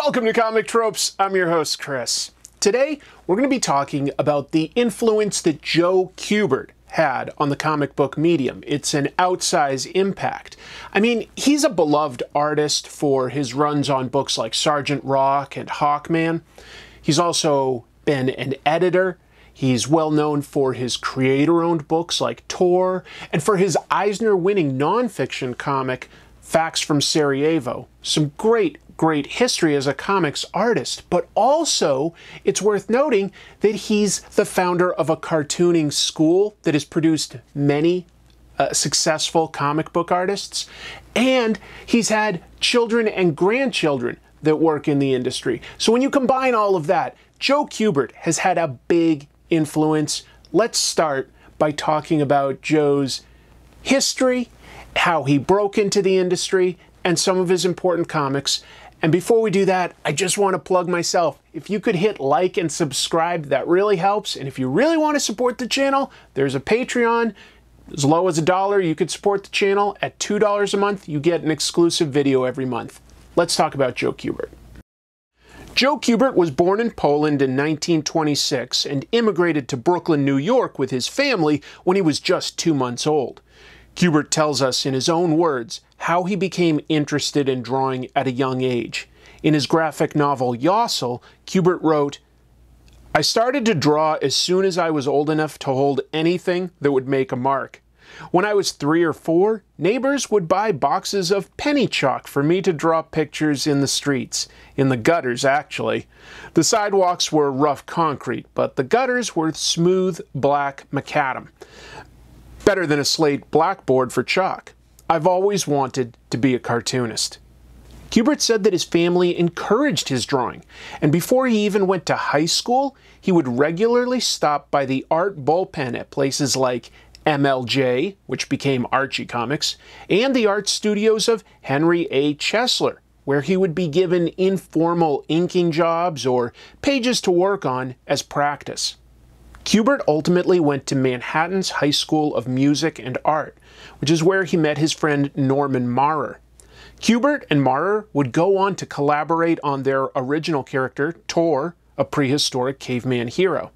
Welcome to Comic Tropes. I'm your host, Chris. Today, we're going to be talking about the influence that Joe Kubert had on the comic book medium. It's an outsized impact. I mean, he's a beloved artist for his runs on books like Sgt Rock and Hawkman. He's also been an editor. He's well known for his creator-owned books like Tor, and for his Eisner-winning nonfiction comic, Fax from Sarajevo. Some great history as a comics artist, but also it's worth noting that he's the founder of a cartooning school that has produced many successful comic book artists, and he's had children and grandchildren that work in the industry. So when you combine all of that, Joe Kubert has had a big influence. Let's start by talking about Joe's history, how he broke into the industry, and some of his important comics. And before we do that, I just want to plug myself. If you could hit like and subscribe, that really helps. And if you really want to support the channel, there's a Patreon. As low as $1, you could support the channel. At $2 a month, you get an exclusive video every month. Let's talk about Joe Kubert. Joe Kubert was born in Poland in 1926 and immigrated to Brooklyn, New York with his family when he was just 2 months old. Kubert tells us in his own words how he became interested in drawing at a young age. In his graphic novel Yossel, Kubert wrote, "I started to draw as soon as I was old enough to hold anything that would make a mark. When I was 3 or 4, neighbors would buy boxes of penny chalk for me to draw pictures in the streets, in the gutters actually. The sidewalks were rough concrete, but the gutters were smooth black macadam. Better than a slate blackboard for chalk. I've always wanted to be a cartoonist." Kubert said that his family encouraged his drawing, and before he even went to high school, he would regularly stop by the art bullpen at places like MLJ, which became Archie Comics, and the art studios of Henry A. Chesler, where he would be given informal inking jobs or pages to work on as practice. Kubert ultimately went to Manhattan's High School of Music and Art, which is where he met his friend Norman Maurer. Kubert and Maurer would go on to collaborate on their original character, Tor, a prehistoric caveman hero.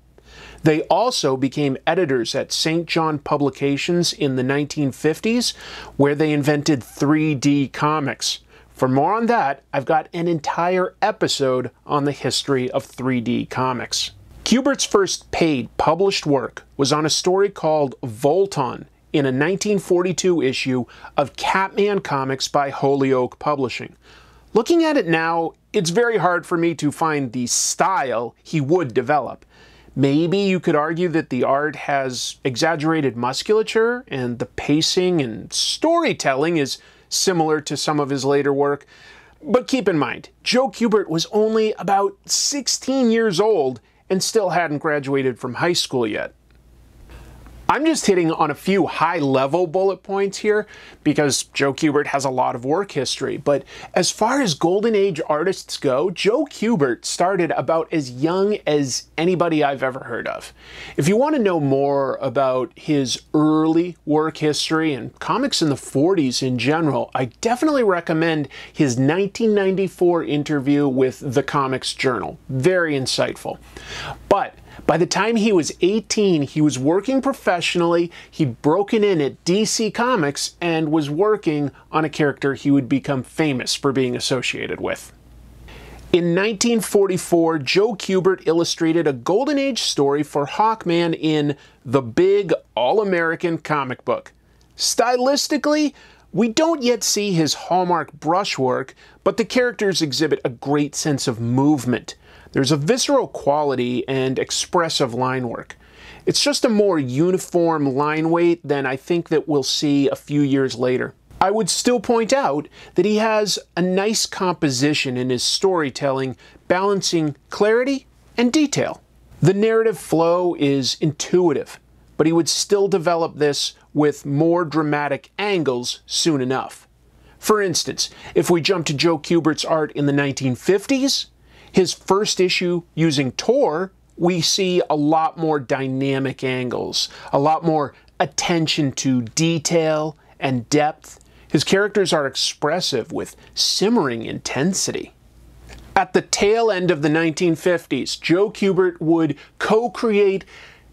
They also became editors at St. John Publications in the 1950s, where they invented 3D comics. For more on that, I've got an entire episode on the history of 3D comics. Kubert's first paid published work was on a story called Volton in a 1942 issue of Catman Comics by Holyoke Publishing. Looking at it now, it's very hard for me to find the style he would develop. Maybe you could argue that the art has exaggerated musculature and the pacing and storytelling is similar to some of his later work. But keep in mind, Joe Kubert was only about 16 years old and still hadn't graduated from high school yet. I'm just hitting on a few high-level bullet points here because Joe Kubert has a lot of work history, but as far as Golden Age artists go, Joe Kubert started about as young as anybody I've ever heard of. If you want to know more about his early work history and comics in the 40s in general, I definitely recommend his 1994 interview with The Comics Journal. Very insightful. But by the time he was 18, he was working professionally, he'd broken in at DC Comics, and was working on a character he would become famous for being associated with. In 1944, Joe Kubert illustrated a Golden Age story for Hawkman in The Big All-American Comic Book. Stylistically, we don't yet see his hallmark brushwork, but the characters exhibit a great sense of movement. There's a visceral quality and expressive line work. It's just a more uniform line weight than I think that we'll see a few years later. I would still point out that he has a nice composition in his storytelling, balancing clarity and detail. The narrative flow is intuitive, but he would still develop this with more dramatic angles soon enough. For instance, if we jump to Joe Kubert's art in the 1950s, his first issue using Tor, we see a lot more dynamic angles, a lot more attention to detail and depth. His characters are expressive with simmering intensity. At the tail end of the 1950s, Joe Kubert would co-create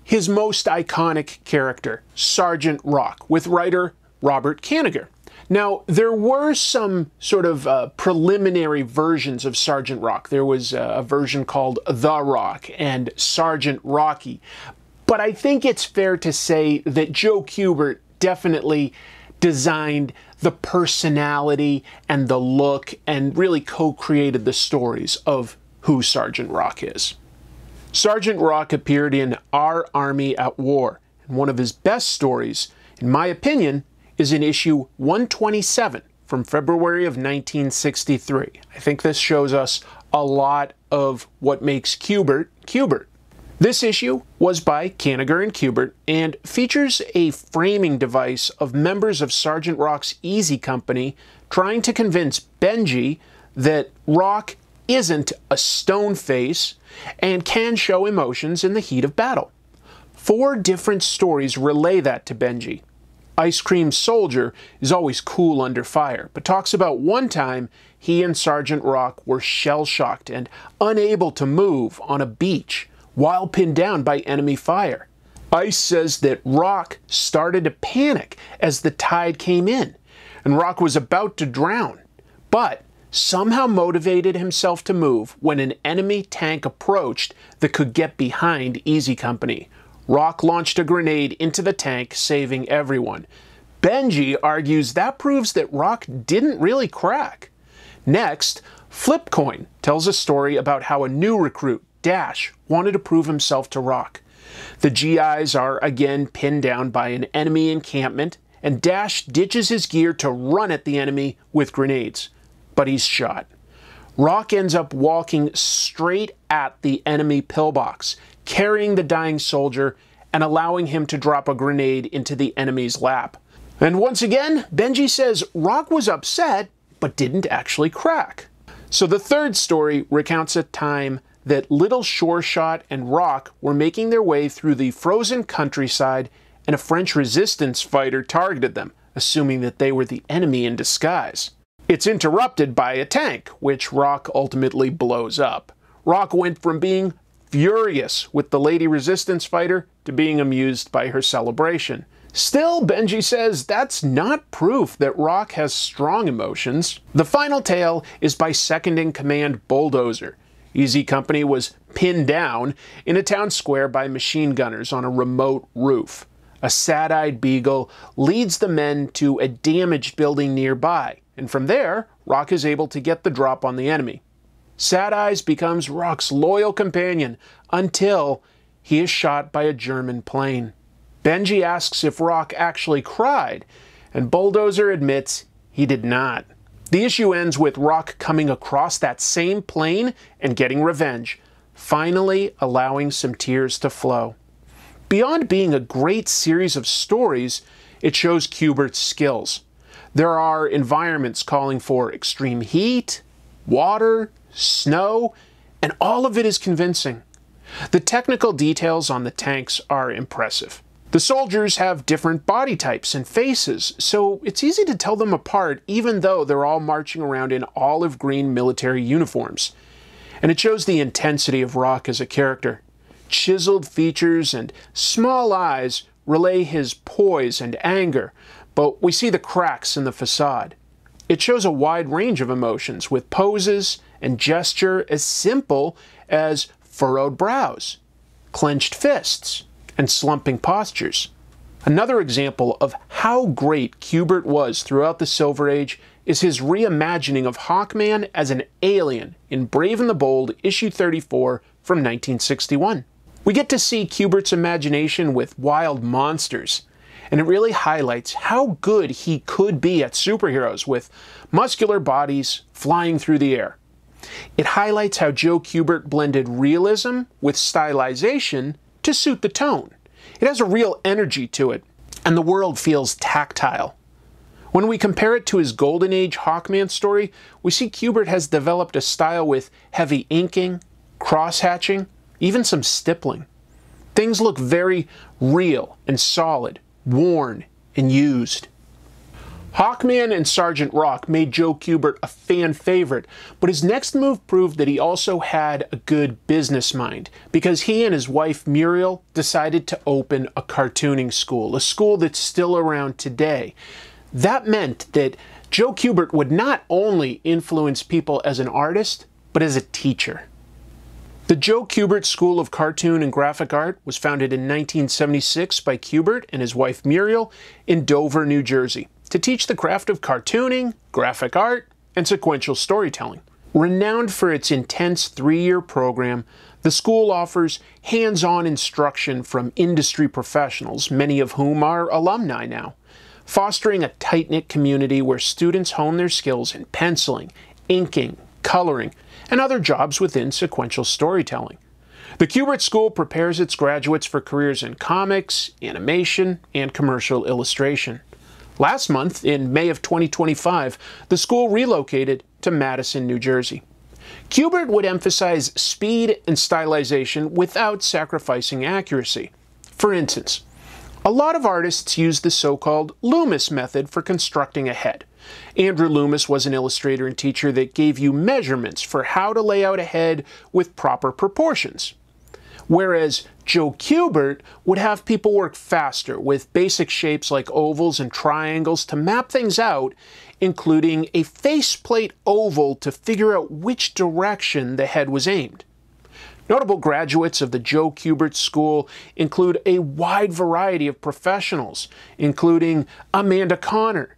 his most iconic character, Sgt Rock, with writer Robert Kanigher. Now, there were some sort of preliminary versions of Sgt Rock. There was a version called The Rock and Sgt Rocky. But I think it's fair to say that Joe Kubert definitely designed the personality and the look and really co-created the stories of who Sgt Rock is. Sgt Rock appeared in Our Army at War, and one of his best stories, in my opinion, is in issue 127 from February of 1963. I think this shows us a lot of what makes Kubert, Kubert. This issue was by Kanigher and Kubert and features a framing device of members of Sgt Rock's Easy Company trying to convince Benji that Rock isn't a stone face and can show emotions in the heat of battle. 4 different stories relay that to Benji. Ice Cream Soldier is always cool under fire, but talks about one time he and Sgt Rock were shell-shocked and unable to move on a beach while pinned down by enemy fire. Ice says that Rock started to panic as the tide came in, and Rock was about to drown, but somehow motivated himself to move when an enemy tank approached that could get behind Easy Company. Rock launched a grenade into the tank, saving everyone. Benji argues that proves that Rock didn't really crack. Next, Flipcoin tells a story about how a new recruit, Dash, wanted to prove himself to Rock. The GIs are again pinned down by an enemy encampment, and Dash ditches his gear to run at the enemy with grenades. But he's shot. Rock ends up walking straight at the enemy pillbox, carrying the dying soldier and allowing him to drop a grenade into the enemy's lap. And once again, Benji says Rock was upset, but didn't actually crack. So the third story recounts a time that Little Sure Shot and Rock were making their way through the frozen countryside and a French resistance fighter targeted them, assuming that they were the enemy in disguise. It's interrupted by a tank, which Rock ultimately blows up. Rock went from being furious with the lady resistance fighter to being amused by her celebration. Still, Benji says that's not proof that Rock has strong emotions. The final tale is by second-in-command Bulldozer. Easy Company was pinned down in a town square by machine gunners on a remote roof. A sad-eyed beagle leads the men to a damaged building nearby, and from there, Rock is able to get the drop on the enemy. Sad Eyes becomes Rock's loyal companion until he is shot by a German plane. Benji asks if Rock actually cried, and Bulldozer admits he did not. The issue ends with Rock coming across that same plane and getting revenge, finally allowing some tears to flow. Beyond being a great series of stories, it shows Kubert's skills. There are environments calling for extreme heat, water, snow, and all of it is convincing. The technical details on the tanks are impressive. The soldiers have different body types and faces, so it's easy to tell them apart even though they're all marching around in olive green military uniforms. And it shows the intensity of Rock as a character. Chiseled features and small eyes relay his poise and anger, but we see the cracks in the facade. It shows a wide range of emotions with poses and gesture as simple as furrowed brows, clenched fists, and slumping postures. Another example of how great Kubert was throughout the Silver Age is his reimagining of Hawkman as an alien in Brave and the Bold, issue 34 from 1961. We get to see Kubert's imagination with wild monsters, and it really highlights how good he could be at superheroes with muscular bodies flying through the air. It highlights how Joe Kubert blended realism with stylization to suit the tone. It has a real energy to it, and the world feels tactile. When we compare it to his Golden Age Hawkman story, we see Kubert has developed a style with heavy inking, cross-hatching, even some stippling. Things look very real and solid, worn and used. Hawkman and Sgt Rock made Joe Kubert a fan favorite, but his next move proved that he also had a good business mind, because he and his wife Muriel decided to open a cartooning school, a school that's still around today. That meant that Joe Kubert would not only influence people as an artist, but as a teacher. The Joe Kubert School of Cartoon and Graphic Art was founded in 1976 by Kubert and his wife Muriel in Dover, New Jersey, to teach the craft of cartooning, graphic art, and sequential storytelling. Renowned for its intense 3-year program, the school offers hands-on instruction from industry professionals, many of whom are alumni now, fostering a tight-knit community where students hone their skills in penciling, inking, coloring, and other jobs within sequential storytelling. The Kubert School prepares its graduates for careers in comics, animation, and commercial illustration. Last month, in May of 2025, the school relocated to Madison, New Jersey. Kubert would emphasize speed and stylization without sacrificing accuracy. For instance, a lot of artists use the so-called Loomis method for constructing a head. Andrew Loomis was an illustrator and teacher that gave you measurements for how to lay out a head with proper proportions. Whereas Joe Kubert would have people work faster with basic shapes like ovals and triangles to map things out, including a faceplate oval to figure out which direction the head was aimed. Notable graduates of the Joe Kubert School include a wide variety of professionals, including Amanda Connor,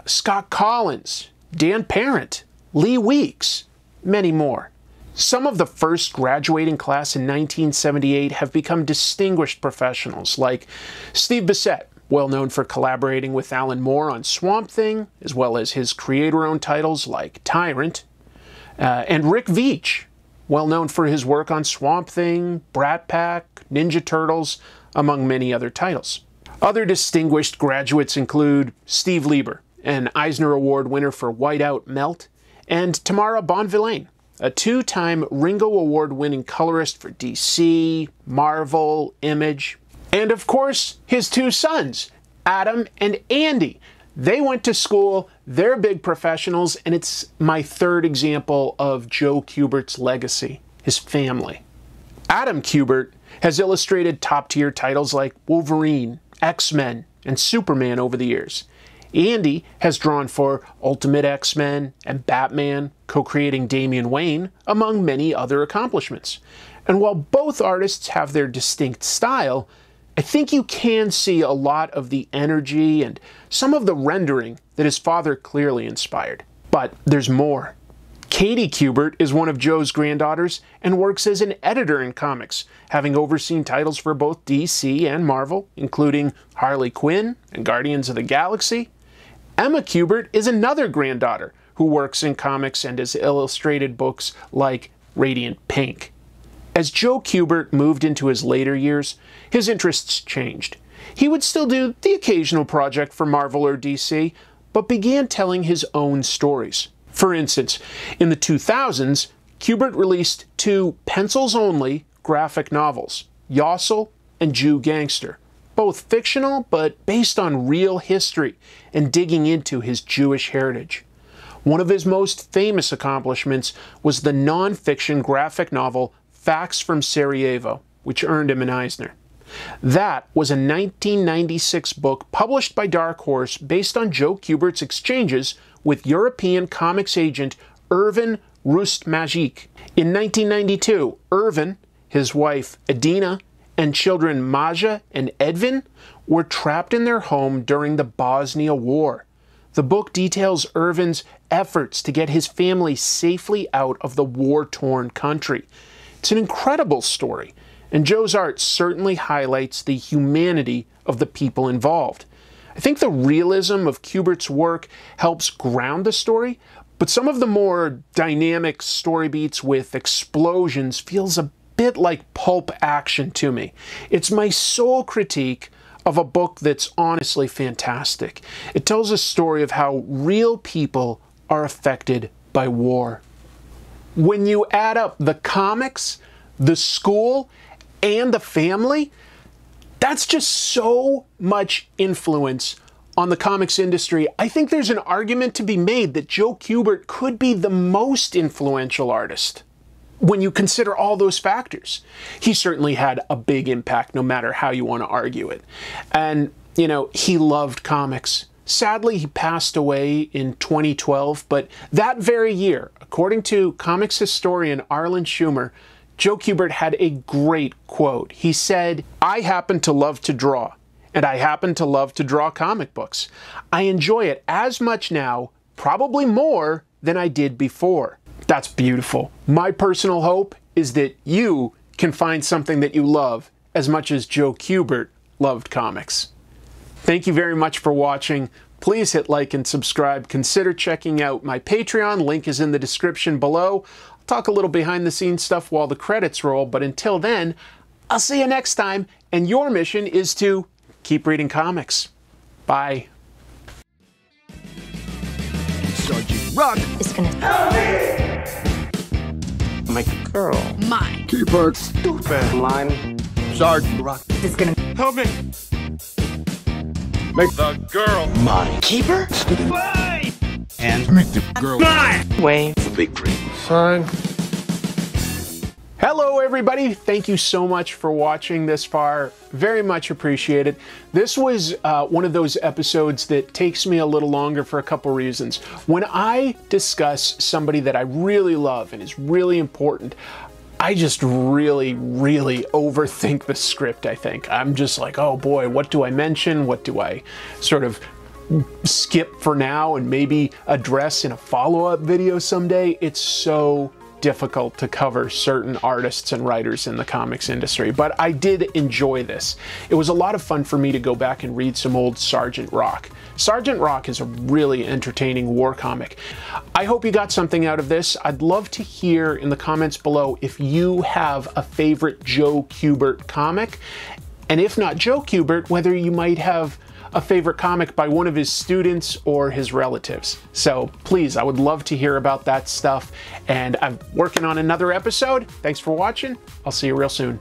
Scott Collins, Dan Parent, Lee Weeks, many more. Some of the first graduating class in 1978 have become distinguished professionals, like Steve Bissette, well known for collaborating with Alan Moore on Swamp Thing, as well as his creator-owned titles like Tyrant, and Rick Veitch, well known for his work on Swamp Thing, Brat Pack, Ninja Turtles, among many other titles. Other distinguished graduates include Steve Lieber, an Eisner Award winner for Whiteout Melt, and Tamara Bonvillain, a 2-time Ringo Award-winning colorist for DC, Marvel, Image, and of course, his 2 sons, Adam and Andy. They went to school, they're big professionals, and it's my 3rd example of Joe Kubert's legacy, his family. Adam Kubert has illustrated top-tier titles like Wolverine, X-Men, and Superman over the years. Andy has drawn for Ultimate X-Men and Batman, co-creating Damian Wayne, among many other accomplishments. And while both artists have their distinct style, I think you can see a lot of the energy and some of the rendering that his father clearly inspired. But there's more. Katie Kubert is one of Joe's granddaughters and works as an editor in comics, having overseen titles for both DC and Marvel, including Harley Quinn and Guardians of the Galaxy. Emma Kubert is another granddaughter who works in comics and has illustrated books like Radiant Pink. As Joe Kubert moved into his later years, his interests changed. He would still do the occasional project for Marvel or DC, but began telling his own stories. For instance, in the 2000s, Kubert released 2 pencils-only graphic novels, Yossel and Jew Gangster, both fictional but based on real history and digging into his Jewish heritage. One of his most famous accomplishments was the non-fiction graphic novel Fax from Sarajevo, which earned him an Eisner. That was a 1996 book published by Dark Horse based on Joe Kubert's exchanges with European comics agent Irvin Rustmagic. In 1992, Irvin, his wife Adina, and children Maja and Edvin were trapped in their home during the Bosnia War. The book details Irvin's efforts to get his family safely out of the war-torn country. It's an incredible story, and Joe's art certainly highlights the humanity of the people involved. I think the realism of Kubert's work helps ground the story, but some of the more dynamic story beats with explosions feels a bit like pulp action to me. It's my sole critique of a book that's honestly fantastic. It tells a story of how real people are affected by war. When you add up the comics, the school, and the family, that's just so much influence on the comics industry, I think there's an argument to be made that Joe Kubert could be the most influential artist when you consider all those factors. He certainly had a big impact, no matter how you want to argue it. And, you know, he loved comics. Sadly, he passed away in 2012, but that very year, according to comics historian Arlen Schumer, Joe Kubert had a great quote. He said, "I happen to love to draw, and I happen to love to draw comic books. I enjoy it as much now, probably more, than I did before." That's beautiful. My personal hope is that you can find something that you love as much as Joe Kubert loved comics. Thank you very much for watching. Please hit like and subscribe. Consider checking out my Patreon. Link is in the description below. I'll talk a little behind the scenes stuff while the credits roll, but until then, I'll see you next time, and your mission is to keep reading comics. Bye. Sgt Rock is gonna help me. My girl. Mine. Kubert Stupid. Mine. Sgt Rock is gonna help me. Make the girl Mine. Keeper. Bye. And make the girl Mine. Wave. Victory. Sign. Hello everybody, thank you so much for watching this far, very much appreciated. This was one of those episodes that takes me a little longer for a couple reasons. When I discuss somebody that I really love and is really important, I just really overthink the script, I think. I'm just like, oh boy, what do I mention? What do I sort of skip for now and maybe address in a follow-up video someday? It's so difficult to cover certain artists and writers in the comics industry, but I did enjoy this. It was a lot of fun for me to go back and read some old Sgt Rock. Sgt Rock is a really entertaining war comic. I hope you got something out of this. I'd love to hear in the comments below if you have a favorite Joe Kubert comic, and if not Joe Kubert, whether you might have a favorite comic by one of his students or his relatives. So please, I would love to hear about that stuff. And I'm working on another episode. Thanks for watching. I'll see you real soon.